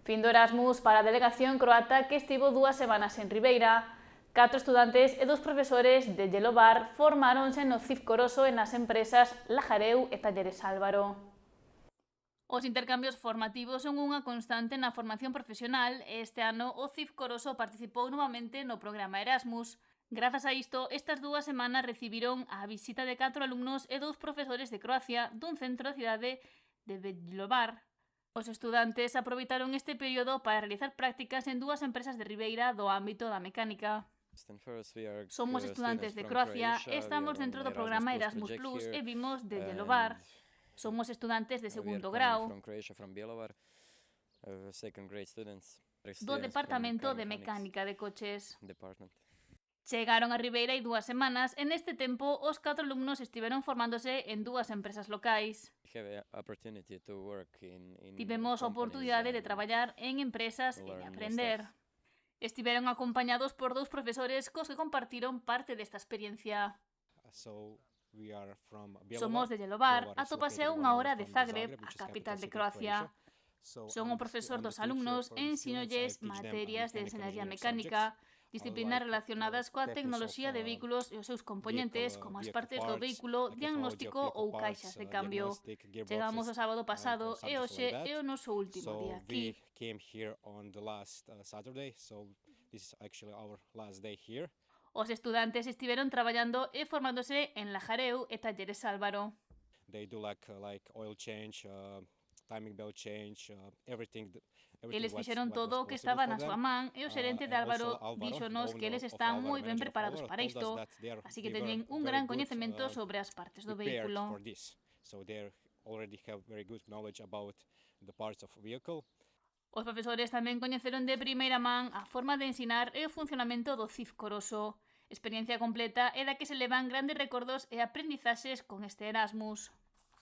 Fin do Erasmus para a delegación croata que estivo 2 semanas en Ribeira. 4 estudantes e 2 profesores de Yellow Bar formáronse no CIF Coroso e nas empresas Lajareu e Talleres Álvaro. Os intercambios formativos son unha constante na formación profesional e este ano o CIF Coroso participou novamente no programa Erasmus. Grazas a isto, estas 2 semanas recibiron a visita de 4 alumnos e 2 profesores de Croacia dun centro da cidade de Belovar. Os estudantes aproveitaron este período para realizar prácticas en 2 empresas de Ribeira do ámbito da mecánica. Somos estudantes de Croacia e estamos dentro do programa Erasmus Plus e vimos de Yelovar. Somos estudantes de segundo grau do Departamento de Mecánica de Coches. Chegaron a Ribeira hai 2 semanas e neste tempo os 4 alumnos estiveron formándose en 2 empresas locais. Tivemos a oportunidade de traballar en empresas e de aprender. Estiveron acompañados por 2 profesores cos que compartiron parte desta experiencia. Somos de Yelovar, atópase a 1 hora de Zagreb, a capital de Croacia. Son o profesor dos alumnos e ensínolles materias de enxeñería mecánica, disciplinas relacionadas coa tecnoloxía de vehículos e os seus componentes, como as partes do vehículo, diagnóstico ou caixas de cambio. Chegamos o sábado pasado e hoxe é o noso último día aquí. Os estudantes estiveron traballando e formándose en Lajareu e Talleres Álvaro. Eles fixeron todo o que estaba na súa man e o xerente de Álvaro díxonos que eles están moi ben preparados para isto, así que teñen un gran coñecemento sobre as partes do vehículo. Os profesores tamén coñeceron de primeira man a forma de ensinar e o funcionamento do CIF Coroso, experiencia completa e da que se levan grandes recordos e aprendizaxes con este Erasmus.